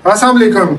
अस्सलाम वालेकुम।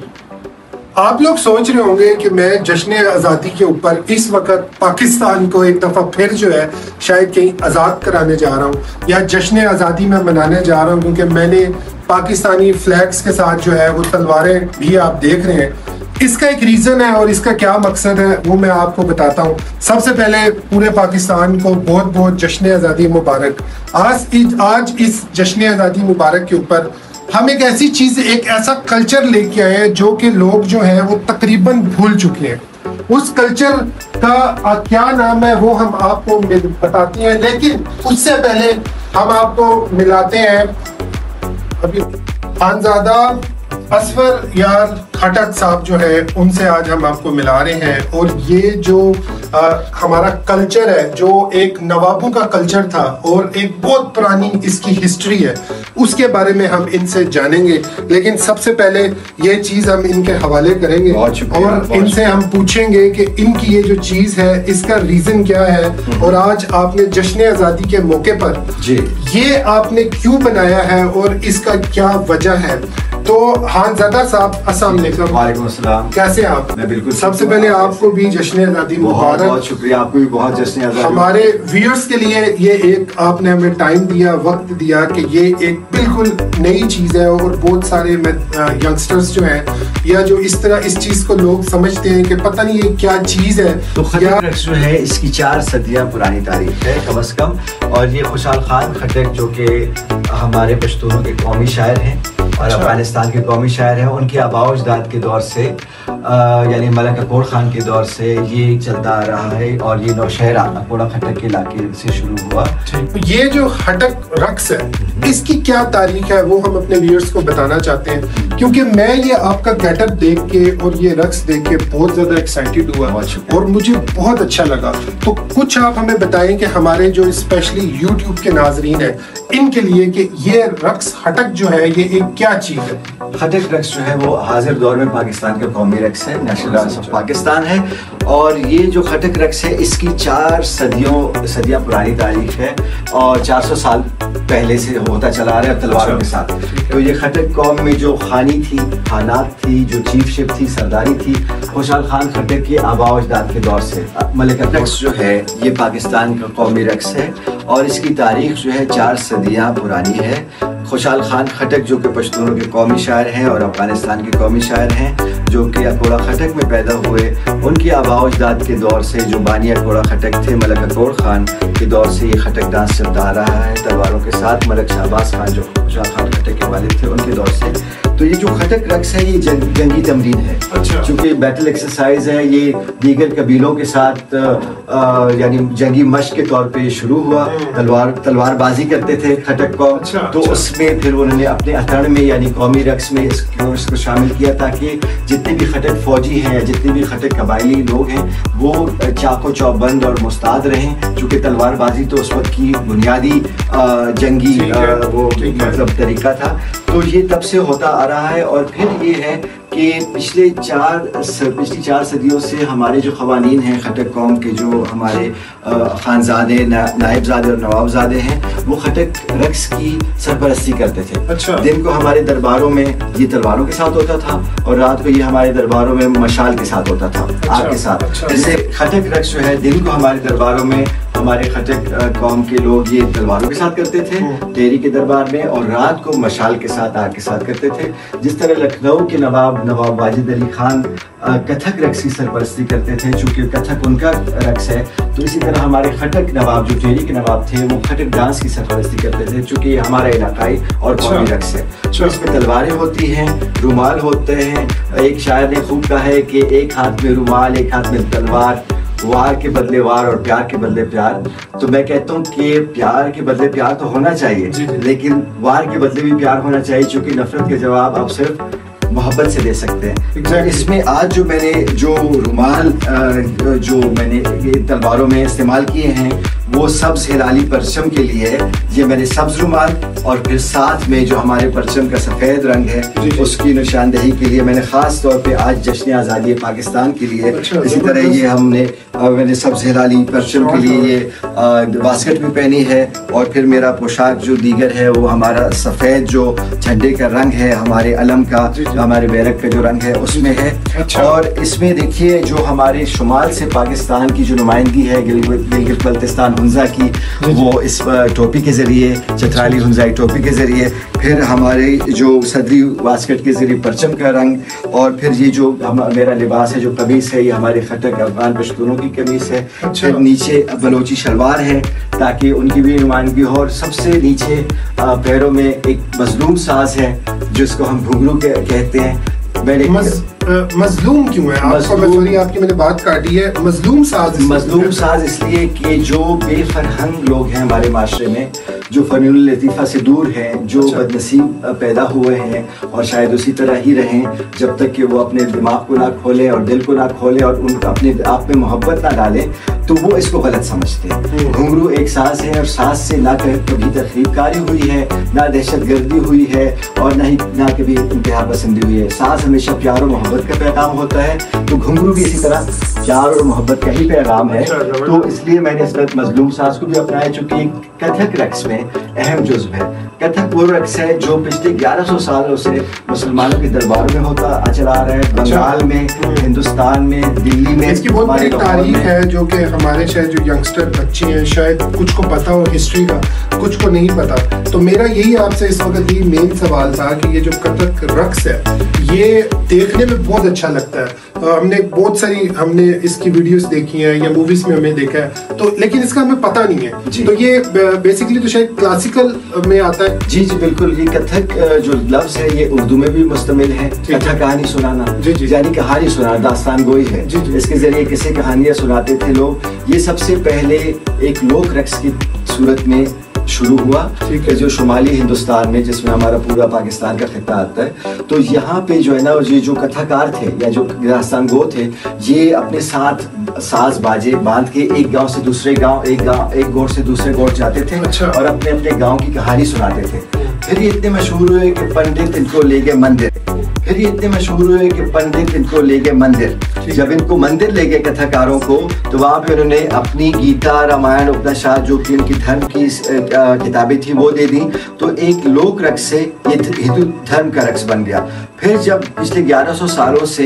आप लोग सोच रहे होंगे कि मैं जश्न आज़ादी के ऊपर इस वक्त पाकिस्तान को एक दफ़ा फिर जो है शायद कहीं आज़ाद कराने जा रहा हूँ या जश्न आज़ादी में मनाने जा रहा हूँ, क्योंकि मैंने पाकिस्तानी फ्लैग्स के साथ जो है वो तलवारें भी आप देख रहे हैं। इसका एक रीज़न है और इसका क्या मकसद है वो मैं आपको बताता हूँ। सबसे पहले पूरे पाकिस्तान को बहुत बहुत जश्न आज़ादी मुबारक। आज इस जश्न आज़ादी मुबारक के ऊपर हम एक ऐसी चीज़, एक ऐसा कल्चर लेके आए हैं जो कि लोग जो है वो तकरीबन भूल चुके हैं। उस कल्चर का क्या नाम है वो हम आपको बताते हैं, लेकिन उससे पहले हम आपको मिलाते हैं अभी खानजादा असफर यार खटक साहब जो है उनसे आज हम आपको मिला रहे हैं। और ये जो हमारा कल्चर है, जो एक नवाबों का कल्चर था और एक बहुत पुरानी इसकी हिस्ट्री है, उसके बारे में हम इनसे जानेंगे। लेकिन सबसे पहले ये चीज़ हम इनके हवाले करेंगे और इनसे हम पूछेंगे कि इनकी ये जो चीज़ है इसका रीज़न क्या है और आज आपने जश्न आज़ादी के मौके पर ये आपने क्यों बनाया है और इसका क्या वजह है। तो खानजादा साहब अस्सलाम वालेकुम। वालेकुम अस्सलाम। कैसे आप? मैं बिल्कुल। सबसे पहले आपको भी जश्न आज़ादी मुबारक। बहुत शुक्रिया, आपको भी बहुत जश्न आज़ादी। हमारे व्यूअर्स के लिए ये एक आपने हमें टाइम दिया, वक्त दिया कि ये एक बिल्कुल नई चीज़ है और बहुत सारे यंगस्टर्स जो हैं या जो इस तरह इस चीज़ को लोग समझते हैं कि पता नहीं ये क्या चीज़ है। तो खटक रक्स जो है इसकी 4 सदियां पुरानी तारीख है कम अज़ कम। और ये खुशाल खान खटक जो कि हमारे पश्तूनों के कौमी शायर हैं और अफगानिस्तान के कौमी शायर हैं, उनके आबाओ अजदाद के दौर से यानी मलक अकोड़ खान के दौर से ये चलता आ रहा है। और ये नौशहरा अकोड़ा खटक के इलाके से शुरू हुआ। ये जो खटक रक्स है इसकी क्या तारीख है वो हम अपने व्यूअर्स को बताना चाहते हैं, क्योंकि मैं ये आपका गेटअप देख के और ये रक्स देख के बहुत ज़्यादा एक्साइटेड हुआ और मुझे बहुत अच्छा लगा। तो कुछ आप हमें बताएं कि हमारे जो स्पेशली यूट्यूब के नाजरीन है इनके लिए कि ये रक्स खटक जो है ये एक क्या चीज़ है। खटक रक्स जो है वो हाजिर दौर में पाकिस्तान का कौमी रक्स है, नेशनल डांस ऑफ पाकिस्तान है। और ये जो खटक रक्स है इसकी 4 सदियां पुरानी तारीख है और 400 साल पहले से होता चला रहा है तलवारों के साथ। तो ये खटक कौम में जो खानी थी, खानात थी, जो चीफशिप थी, सरदारी थी, खुशाल खान खटक के आबाओ अजदाद के दौर से। मलिक रक्स जो है ये पाकिस्तान का कौमी रक्स है और इसकी तारीख जो है 4 सदियां पुरानी है। खुशाल खान खटक जो कि पश्तूनों के कौमी शायर हैं और अफगानिस्तान के कौमी शायर हैं, जो कि अकोड़ा खटक में पैदा हुए, उनके आबाओ अजदाद के दौर से जो बानी अकोड़ा खटक थे, मलक अकोड़ खान के दौर से ये खटक डांस चलता आ रहा है तलवारों के साथ। मलक शहबाज खान जो खुशाल खान खटक के वालिद थे उनके दौर से। तो ये जो खटक रक्स है ये जंगी तमरीन है, चूँकि बैटल एक्सरसाइज है। ये दीगर कबीलों के साथ यानी जंगी मश्क के तौर पे शुरू हुआ। तलवारबाजी करते थे खटक कौम। तो उसमें फिर उन्होंने अपने अतड़ में यानी कौमी रक्स में इसको शामिल किया ताकि जितने भी खटक फौजी हैं या जितने भी खटक कबायली लोग हैं वो चाको चौबंद और मुस्ताद रहें, चूँकि तलवारबाजी तो उस वक्त की बुनियादी जंगी वो मतलब तरीका था। तो ये तब से होता आ रहा है। और फिर ये है कि पिछली 4 सदियों से हमारे जो ख़वानीन हैं खटक कौम के, जो हमारे खानजादे, नायबजादे और नवाबजादे हैं, वो खटक रक्स की सरपरस्ती करते थे। दिन को हमारे दरबारों में ये तलवारों के साथ होता था और रात को ये हमारे दरबारों में मशाल के साथ होता था, आग के साथ। जैसे खटक रक्स जो है दिन को हमारे दरबारों में हमारे खटक कौम के लोग ये तलवारों के साथ करते थे तेरी के दरबार में, और रात को मशाल के साथ, आग के साथ करते थे। जिस तरह लखनऊ के नवाब वाजिद अली खान कथक रक्स की सरपरस्ती करते थे, चूँकि कथक उनका रक्स है, तो इसी तरह हमारे खटक नवाब जो टेरी के नवाब थे वो खटक डांस की सरपरस्ती करते थे, चूँकि ये हमारा इलाकाई और कौमी रक्स है। तो इसमें तलवारें होती हैं, रुमाल होते हैं। एक शायर ने खूब कहा है कि एक हाथ में रुमाल, एक हाथ में तलवार, वार के बदले वार और प्यार के बदले प्यार। तो मैं कहता हूँ कि प्यार के बदले प्यार तो होना चाहिए, लेकिन वार के बदले भी प्यार होना चाहिए, क्योंकि नफरत के जवाब आप सिर्फ मोहब्बत से दे सकते हैं। इसमें आज जो मैंने जो रुमाल जो मैंने तलवारों में इस्तेमाल किए हैं वो सब्ज हिलाली परचम के लिए ये मैंने सब्ज रुमाल और फिर साथ में जो हमारे परचम का सफ़ेद रंग है उसकी निशानदेही के लिए मैंने ख़ास तौर पे आज जश्न आज़ादी पाकिस्तान के लिए इसी तरह ये मैंने सब्ज हिलाली परचम के लिए ये बास्केट भी पहनी है। और फिर मेरा पोशाक जो दीगर है वो हमारा सफ़ेद जो झंडे का रंग है, हमारे अलम का, हमारे बैरक का जो रंग है उसमें है। और इसमें देखिए जो हमारे शुमाल से पाकिस्तान की जो नुमाइंदगी है गिलगित बल्तिस्तान हुंजा की, वो इस टोपी के ज़रिए, चतराली हुंजाई टोपी के ज़रिए, फिर हमारे जो सदरी बास्केट के ज़रिए परचम का रंग, और फिर ये जो मेरा लिबास है जो कमीज़ है ये हमारे खटक अफगान पश्तूनों की कमीज़ है। फिर नीचे बलोची शलवार है ताकि उनकी भी नुमाइंदगी हो। और सबसे नीचे पैरों में एक मजलूम साज है जिसको हम घुंघरू कहते हैं। मैंने मजलूम क्यों है आपकी मैंने बात काटी है, मजलूम साज इसलिए कि जो बेफरहंग लोग हैं हमारे माशरे में, जो फनील लतीफ़ा से दूर हैं, जो बदनसीब पैदा हुए हैं और शायद उसी तरह ही रहें जब तक कि वो अपने दिमाग को ना खोलें और दिल को ना खोलें और उनका अपने आप में मोहब्बत ना डालें, तो वो इसको गलत समझते हैं। घुंघरू एक साज है और साज से ना कभी तकरीबकारी हुई है, ना दहशतगर्दी हुई है और ना कभी इंतहा पसंदी हुई है। साज हमेशा प्यार और मोहब्बत का पैगाम होता है, तो घुंघरू भी इसी तरह प्यार और मोहब्बत का ही पैगाम है। तो इसलिए मैंने इस वक्त मजलूम साज को भी अपनाया, चूँकि कथक रक्स में अहम जुज़्व है। कथक वो रक्स है जो पिछले 1100 सालों से मुसलमानों के दरबार में होता चला आ रहा है, बंगाल में, हिंदुस्तान में, दिल्ली में। इसकी बहुत बड़ी तारीख है जो कि हमारे शायद जो यंगस्टर बच्चे हैं शायद कुछ को पता हो हिस्ट्री का, कुछ को नहीं पता। तो मेरा यही आपसे इस वक्त ये मेन सवाल था कि ये जो कथक रक्स है ये देखने में बहुत अच्छा लगता है। हमने इसकी वीडियोस देखी हैं या मूवीज में हमें देखा है, तो लेकिन इसका हमें पता नहीं है। तो ये बेसिकली तो शायद क्लासिकल में आता है। जी बिल्कुल। ये कथक जो लफ्ज है ये उर्दू में भी मुस्तमिल है। कथा कहानी सुनाना, यानी कहानी सुनाना, दास्तान गोई है। इसके जरिए किसी कहानियां सुनाते थे लोग। ये सबसे पहले एक लोक रक्स की सूरत में शुरू हुआ जो शुमाली हिंदुस्तान में, जिसमें हमारा पूरा पाकिस्तान का खिता आता है। तो यहाँ पे जो है ना, ये जो कथाकार थे या जो दास्तान गो थे, ये अपने साथ साज बाजे बांध के एक गांव से दूसरे गांव, एक गोट से दूसरे गोट जाते थे और अपने अपने गांव की कहानी सुनाते थे। फिर ये इतने मशहूर हुए कि पंडित इनको ले गए मंदिर। जब इनको मंदिर ले गए कथाकारों को, तो वहाँ पे उन्होंने अपनी गीता, रामायण, उपनिषद जो कि उनकी धर्म की किताबें थी वो दे दी। तो एक लोक रक्स से ये हिंदू धर्म का रक्स बन गया। फिर जब पिछले 1100 सालों से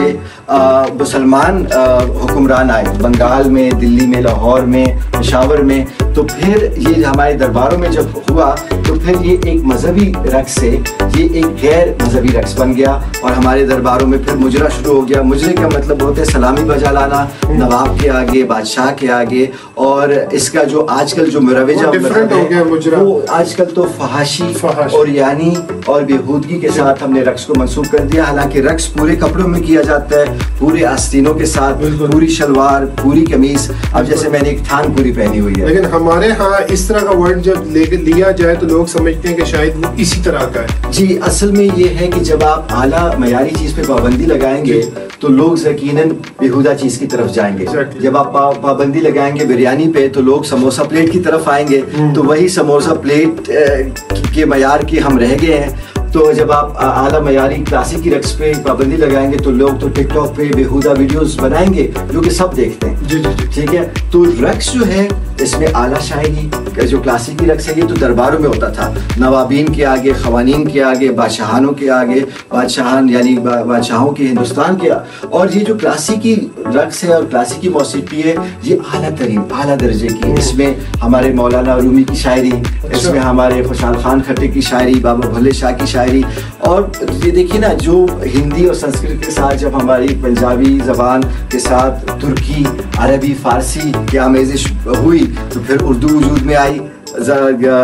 मुसलमान हुक्मरान आए बंगाल में, दिल्ली में, लाहौर में, पेशावर में, तो फिर ये हमारे दरबारों में जब हुआ तो फिर ये एक मजहबी रक्स से ये एक गैर मजहबी रक्स बन गया और हमारे दरबारों में फिर मुजरा शुरू हो गया। मुजरे का मतलब होता है सलामी बजा लाना नवाब के आगे, बादशाह के आगे। और इसका जो आजकल जो मुरवजा वो आजकल तो फहाशी और यानी और बेहूदगी के साथ हमने रक्स को मंसूब कर दिया। हालांकि रक्स पूरे कपड़ों में किया जाता है, पूरे आस्तीनों के साथ, पूरी शलवार, पूरी कमीज। अब जैसे मैंने एक थान पूरी पहनी हुई है, लेकिन हमारे यहाँ इस तरह का वर्ड जब लिया जाए तो लोग समझते हैं कि शायद वो इसी तरह का है। जी, असल में ये है कि जब आप आला मयारी चीज पे पाबंदी लगाएंगे तो लोग यकीनन बेहुदा चीज की तरफ जाएंगे। जब आप पाबंदी लगाएंगे बिरयानी पे तो लोग समोसा प्लेट की तरफ आएंगे। तो वही समोसा प्लेट के मयार के हम रह गए हैं। तो जब आप आला मयारी क्लासिक की रक्स पे पाबंदी लगाएंगे तो लोग तो टिकटॉक पे बेहुदा वीडियोस बनाएंगे जो कि सब देखते हैं। ठीक है, तो रक्स जो है इसमें आला शायरी जो क्लासिकी रक्स है ये तो दरबारों में होता था, नवाबीन के आगे, खवानीन के आगे, बादशाहानों के आगे, बादशाहान यानी बादशाहों के हिंदुस्तान के। और ये जो क्लासिकी रक्स है और क्लासिकी मौसीकी है ये आला तरीन, आला दर्जे की। इसमें हमारे मौलाना रूमी की शायरी, इसमें हमारे खुशहाल खान खट्टे की शायरी, बाबा भुल्ले शाह की शायरी। और ये देखिए ना, जो हिंदी और संस्कृत के साथ जब हमारी पंजाबी जबान के साथ तुर्की, अरबी, फारसी की आमेजिश हुई तो फिर उर्दू वजूद में आई।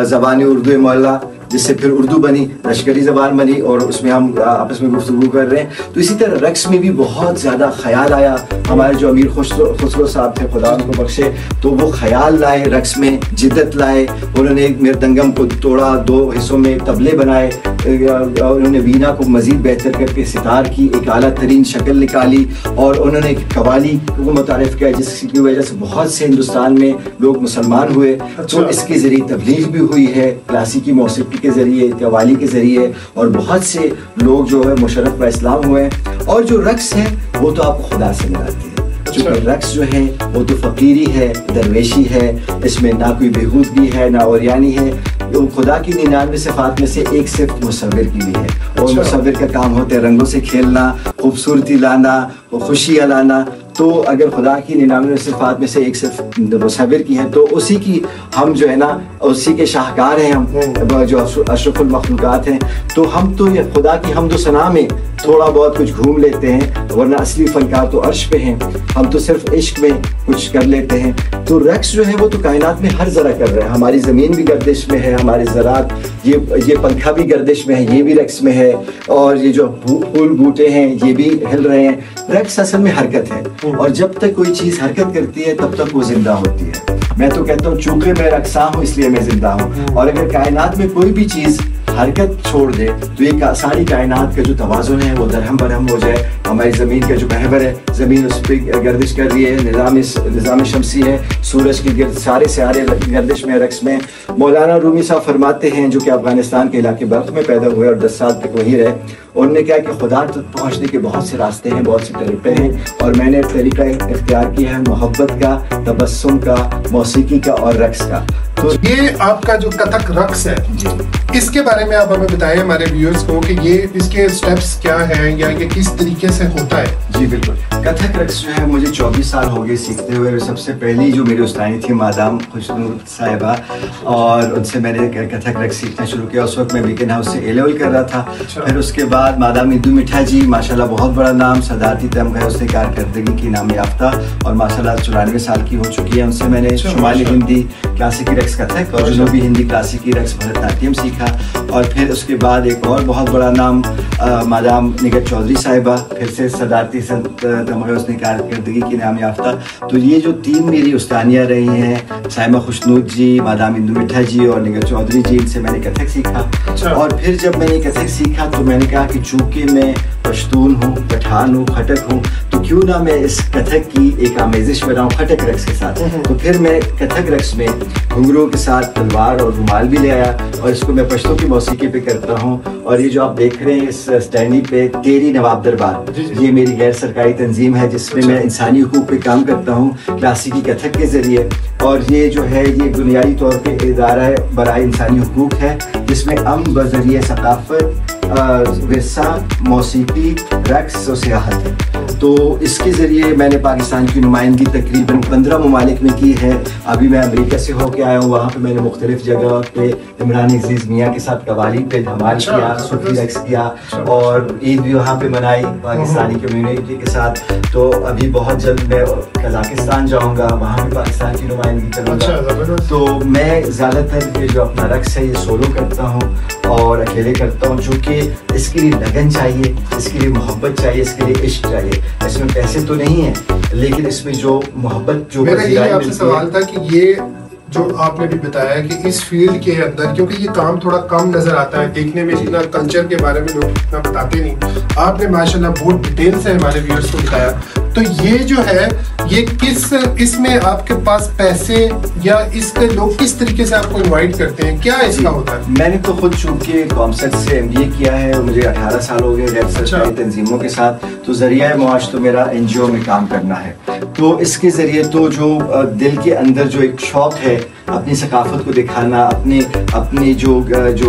ज़बान उर्दू मौला जिससे फिर उर्दू बनी, लश्करी ज़बान बनी और उसमें हम आपस में गुफ्तगू कर रहे हैं। तो इसी तरह रक्स में भी बहुत ज़्यादा ख्याल आया। हमारे जो अमीर खुसरो साहब थे, खुदा उनको बख्शे, तो वो ख्याल लाए रक्स में, जिद्दत लाए। उन्होंने एक मृदंगम को तोड़ा, 2 हिस्सों में तबले बनाए, उन्होंने वीणा को मज़ीद बेहतर करके सितार की एक आला तरीन शक्ल निकाली और उन्होंने कवाली को मुतारिफ किया, जिसकी वजह से बहुत से हिंदुस्तान में लोग मुसलमान हुए। तो इसके ज़रिए तबलीग भी हुई है, क्लासिकी मौसीकी के ज़रिए, कवाली के ज़रिए, और बहुत से लोग जो है मुशर्रफ व इस्लाम हुए। और जो रक्स है वो तो आपको खुदा से मिलाती है। क्योंकि रक्स जो है वो तो फ़कीरी है, दरवेशी है, इसमें ना कोई बेहूदगी है ना औरियानी है। वो खुदा की 99 सिफ़ात में से एक सिर्फ मुसव्विर की भी है, और मुसव्विर का काम होता है रंगों से खेलना, खूबसूरती लाना, खुशियाँ लाना। तो अगर खुदा की 99 सिफ़ात में से एक सिर्फ मुसव्विर की है, तो उसी की हम जो है ना, उसी के शाहकार हैं हम, जो अशरफुल मखलूक़ात हैं। तो हम तो ये खुदा की हमदो सना में थोड़ा बहुत कुछ घूम लेते हैं, वरना असली फनकार तो अर्श पे हैं। हम तो सिर्फ इश्क में कुछ कर लेते हैं। तो रक्स जो है वो तो कायनात में हर जरा कर रहे हैं। हमारी ज़मीन भी गर्दिश में है, हमारे ज़रात, ये पंखा भी गर्दिश में है, ये भी रक्स में है, और ये जो फूल बूटे हैं ये भी हिल रहे हैं। रक्स असल में हरकत है, और जब तक कोई चीज़ हरकत करती है तब तक वो जिंदा होती है। मैं तो कहता हूँ चूंकि मैं रक्सा हूँ इसलिए मैं जिंदा हूँ। और अगर कायनात में कोई भी चीज़ हरकत छोड़ दे तो ये सारी कायनात का जो तवाज़ुन है वो दरहम बरहम हो जाए। हमारी ज़मीन का जो महवर है, ज़मीन उस पर गर्दिश कर रही है, निज़ाम शमसी है, सूरज के गिर्द सारे सियारे गर्दिश में, रक्स में। मौलाना रूमी साहब फरमाते हैं, जो कि अफगानिस्तान के इलाके बल्ख में पैदा हुए और 10 साल तक वहीं रहे, उन्होंने कहा कि खुदा तक पहुँचने के बहुत से रास्ते हैं, बहुत से तरीक़े हैं, और मैंने एक तरीका इख्तियार किया है मोहब्बत का, तबस्सुम का, मौसीकी का और रक्स का। तो ये आपका जो कथक रक्स है, इसके बारे में आप हमें बताएं हमारे व्यूअर्स को कि ये इसके स्टेप्स क्या हैं या ये किस तरीके से होता है। जी बिल्कुल। कथक रक्स जो है मुझे 24 साल हो गए सीखते हुए। सबसे पहली जो मेरी उस्तानी थी मादाम खुशनूर साहिबा, और उनसे मैंने कथक रक्स सीखना शुरू किया। उस वक्त मैं वीकेंड हाउस से A-लेवल कर रहा था। फिर उसके बाद मादाम इंदू मिठा जी, माशाल्लाह बहुत बड़ा नाम, सदारती तमगा है उसने कारकर्दगी की नाम याफ्ता, और माशाल्लाह 94 साल की हो चुकी है। उनसे मैंने शुमाली हिंदी क्लासिकी रक्स कथक और जनूबी हिंदी क्लासिकी रक्स भरतनाट्यम सीखा। और फिर उसके बाद एक और बहुत बड़ा नाम मादाम निगर चौधरी साहिबा, फिर से सदारती तमगा उसने कारकर्दगी की नाम याफ्ता। तो ये जो 3 मेरी उस्तानियाँ रही हैं, साहिमा खुशनूर जी, मादाम इंदू मिठा जी और निगर चौधरी जी, इनसे मैंने कथक सीखा। और फिर जब मैंने कथक सीखा तो मैंने कहा कि चूँकि मैं पश्तून हूँ, पठान हूँ, खटक हूँ, तो क्यों ना मैं इस कथक की एक आमेजिश बनाऊँ खटक रक्स के साथ। तो फिर मैं कथक रक्स में घुंघरूओं के साथ तलवार और रुमाल भी ले आया, और इसको मैं पश्तो की मौसीकी पे करता हूँ। और ये जो आप देख रहे हैं इस स्टैंडी पे, तेरी नवाब दरबार, ये मेरी गैर सरकारी तंजीम है जिसमें मैं इंसानी हुकूक पे काम करता हूँ क्लासिकी कथक के ज़रिए। और ये जो है ये बुनियादी तौर पे इदारा बराए इंसानी हुकूक है, जिसमें अमन बज़रिए सकाफ़त, विरसा, मौसीकी, रक्स और सियाहत है। तो इसके ज़रिए मैंने पाकिस्तान की नुमाइंदगी तकरीबन 15 ममालिक में की है। अभी मैं अमेरिका से होकर आया हूँ, वहाँ पे मैंने मुख्तलिफ जगह पे इमरान अजीज़ मियाँ के साथ कवाली पे धमाल किया, सूफी रक्स किया, और ईद भी वहाँ पे मनाई पाकिस्तानी कम्युनिटी के साथ। तो अभी बहुत जल्द मैं कज़ाकिस्तान जाऊँगा, वहाँ पे पाकिस्तान की नुमाइंदगी करूँगा। तो मैं ज़्यादातर ये जो अपना रक्स है ये सोलो करता हूँ और अकेले करता हूँ, चूँकि इसके लिए लगन चाहिए, इसके लिए मोहब्बत चाहिए, इसके लिए इश्क चाहिए। इसमें पैसे तो नहीं है, लेकिन इसमें जो मोहब्बत जो मेरा ये आपसे सवाल था कि ये जो आपने भी बताया कि इस फील्ड के अंदर, क्योंकि ये काम थोड़ा कम नजर आता है देखने में, जितना कल्चर के बारे में लोग इतना बताते नहीं, आपने माशाल्लाह बहुत डिटेल से हमारे व्यूअर्स को बताया। तो ये जो है ये किस, इसमें आपके पास पैसे या इसके लोग किस तरीके से आपको इनवाइट करते हैं, क्या इसका होता है? मैंने तो खुद चूंकि कॉमसेट से MBA किया है और मुझे 18 साल हो गए गैर सरकारी तंजीमों के साथ, तो जरिया मुआश तो मेरा NGO में काम करना है। तो इसके ज़रिए तो जो दिल के अंदर जो एक शौक़ है अपनी सकाफ़त को दिखाना, अपनी जो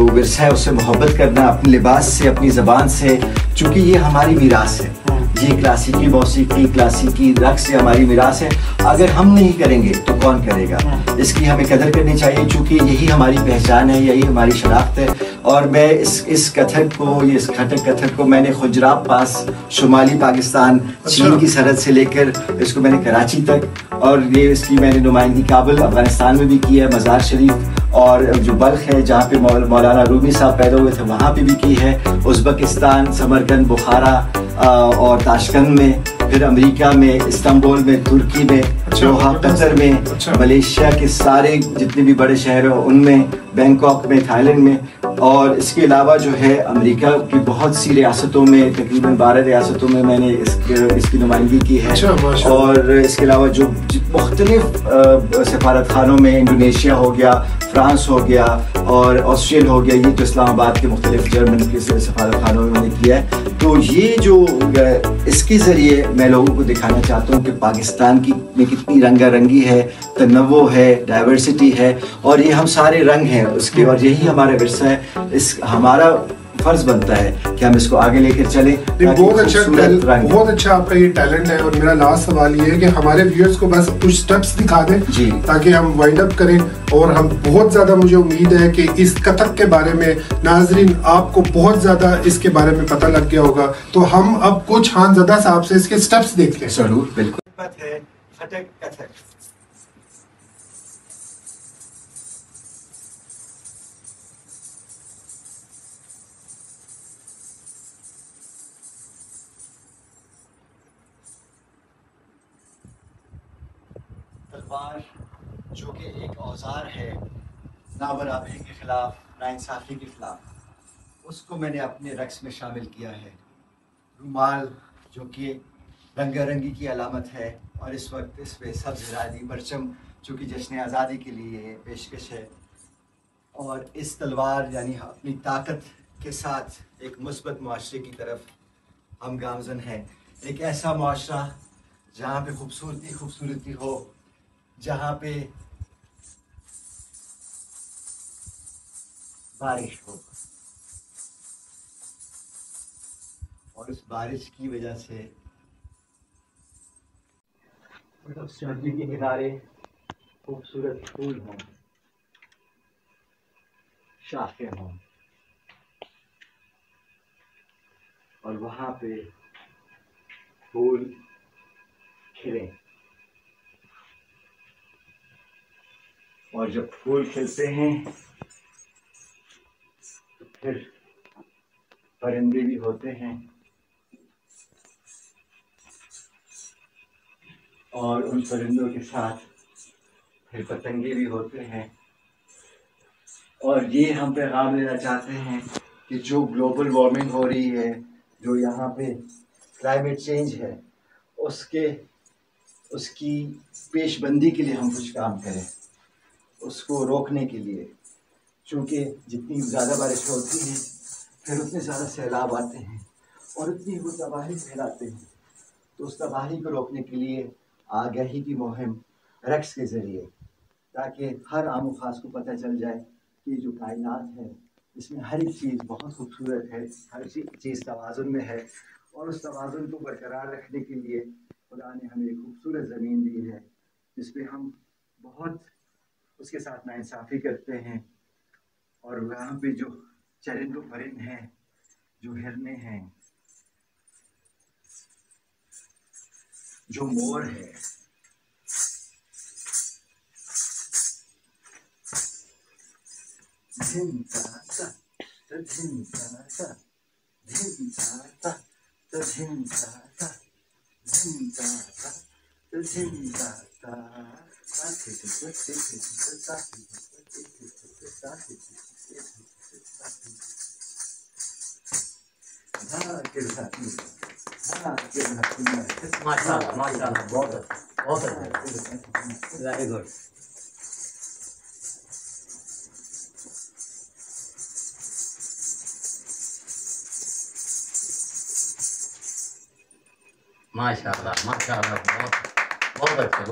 विरसा है उससे मोहब्बत करना, अपने लिबास से, अपनी ज़बान से, चूँकि ये हमारी मीरास है। ये क्लासिकी मौसीकी, क्लासिकी रक्स ये हमारी मीरास है। अगर हम नहीं करेंगे तो कौन करेगा? इसकी हमें कदर करनी चाहिए, चूँकि यही हमारी पहचान है, यही हमारी शनाख्त है। और मैं इस कथक को, ये इस खटक कथक को मैंने खुजराब पास शुमाली पाकिस्तान, चीन की सरहद से लेकर इसको मैंने कराची तक, और ये इसकी मैंने नुमाइंदगी काबुल अफगानिस्तान में भी की है, मज़ार शरीफ और जो बल्ख है जहाँ पे मौलाना रूमी साहब पैदा हुए थे वहाँ पे भी की है, उज़्बेकिस्तान, समरकंद, बुखारा और ताशकंद में, फिर अमेरिका में, इस्तांबुल में, तुर्की में, दोहा, कतर में, मलेशिया के सारे जितने भी बड़े शहर हैं उनमें, बैंकॉक में, थाईलैंड में, और इसके अलावा जो है अमेरिका की बहुत सी रियासतों में, तकरीबन 12 रियासतों में मैंने इसकी नुमाइंदगी की है। और इसके अलावा जो मुख्तलिफ सफारत खानों में, इंडोनेशिया हो गया, फ्रांस हो गया और ऑस्ट्रेलिया हो गया, ये तो इस्लामाबाद के मुख्तलिफ जर्मन के सफारत खानों में मैंने किया है। तो ये जो इसके ज़रिए मैं लोगों को दिखाना चाहता हूँ कि पाकिस्तान में कितनी रंगारंगी है, तनव्वु है, डाइवर्सिटी है, और ये हम सारे रंग हैं उसके, और यही हमारा विरसा है। हमारा फर्ज बनता है कि हम इसको आगे लेकर चलें। बहुत अच्छा आपका ये टैलेंट है। और मेरा लास्ट सवाल ये है कि हमारे व्यूअर्स को बस कुछ स्टेप्स दिखा दें जी, ताकि हम वाइंड अप करें। और हम बहुत ज्यादा, मुझे उम्मीद है कि इस कथक के बारे में नाजरीन आपको बहुत ज्यादा इसके बारे में पता लग गया होगा। तो हम अब कुछ खानज़दा साहब से इसके स्टेप्स देखते हैं। जरूर, बिल्कुल। तलवार जो कि एक औजार है नाबराबरी के खिलाफ, नाइंसाफ़ी के खिलाफ, उसको मैंने अपने रक्स में शामिल किया है। रुमाल जो कि रंगारंगी की अलामत है, और इस वक्त इस पे सब्ज़ राजी परचम जो कि जश्न आज़ादी के लिए पेशकश है। और इस तलवार यानी अपनी ताकत के साथ एक मुस्बत मुआशरे की तरफ हम गामज़न हैं। एक ऐसा मुआशरा जहाँ पे खूबसूरती हो, जहाँ पे बारिश हो, और उस बारिश की वजह से नदी के किनारे खूबसूरत फूल हों, शाखें हों, और वहाँ पे फूल खिले। और जब फूल खिलते हैं तो फिर परिंदे भी होते हैं, और उन परिंदों के साथ फिर पतंगे भी होते हैं। और ये हम पैगाम लेना चाहते हैं कि जो ग्लोबल वार्मिंग हो रही है, जो यहाँ पे क्लाइमेट चेंज है, उसकी पेशबंदी के लिए हम कुछ काम करें, उसको रोकने के लिए। क्योंकि जितनी ज़्यादा बारिश होती है फिर उतने ज़्यादा सैलाब आते हैं और उतनी वो तबाही फैलाते हैं। तो उस तबाही को रोकने के लिए आगाही की मुहिम रक्स के ज़रिए, ताकि हर आम खास को पता चल जाए कि जो कायनात है इसमें हर एक चीज़ बहुत खूबसूरत है, हर चीज़ तवाज़ुन में है। और उस तवाज़ुन को बरकरार रखने के लिए खुदा ने हमें एक खूबसूरत ज़मीन दी है, जिस पे हम बहुत उसके साथ नाइंसाफ़ी करते हैं। और वहाँ पे जो चरिंद परिंद हैं, जो हिरने हैं, जो मोर है, माशाल्लाह, बहुत वेरी गुड। माशाल्लाह, बहुत अच्छे,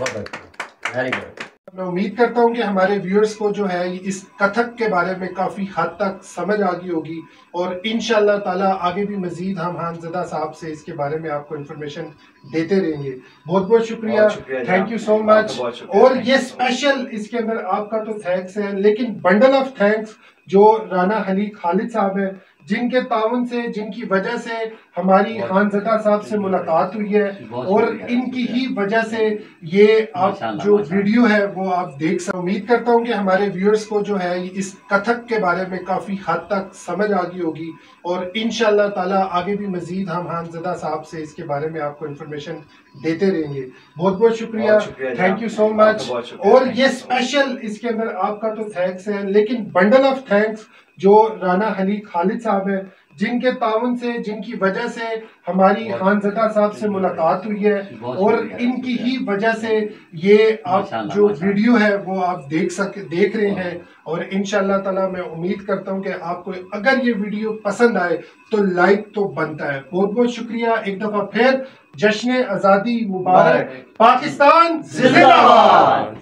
वेरी गुड। मैं उम्मीद करता हूं कि हमारे व्यूअर्स को जो है इस कथक के बारे में काफ़ी हद तक समझ आ गई होगी। और इंशाल्लाह ताला आगे भी मजीद हम हानज़दा साहब से इसके बारे में आपको इंफॉर्मेशन देते रहेंगे। बहुत बहुत शुक्रिया, थैंक यू सो मच। और ये स्पेशल इसके अंदर आपका तो थैंक्स है, लेकिन बंडल ऑफ थैंक्स जो राना हनी खालिद साहब है, जिनके ताउन से, जिनकी वजह से हमारी हानज़दा साहब से मुलाकात हुई है, और इनकी ही वजह से ये आप जो वीडियो है वो आप देख सकते। उम्मीद करता हूँ कि हमारे व्यूअर्स को जो है इस कथक के बारे में काफी हद तक समझ आ गई होगी, और इंशाल्लाह ताला आगे भी मजीद हम हानज़दा साहब से इसके बारे में आपको इंफॉर्मेशन देते रहेंगे। बहुत बहुत शुक्रिया, थैंक यू सो मच। और ये स्पेशल इसके अंदर आपका तो थैंक्स है, लेकिन बंडल ऑफ थैंक्स जो राना हनी खालिद साहब है, जिनके ताउन से, जिनकी वजह से हमारी हानज़दा साहब से मुलाकात हुई है, और इनकी ही वजह से ये आप जो वीडियो है वो आप देख रहे हैं। और इंशाल्लाह ताला मैं उम्मीद करता हूं कि आपको अगर ये वीडियो पसंद आए तो लाइक तो बनता है। बहुत बहुत शुक्रिया एक दफा फिर। जश्न आजादी मुबारक, पाकिस्तान जिंदाबाद।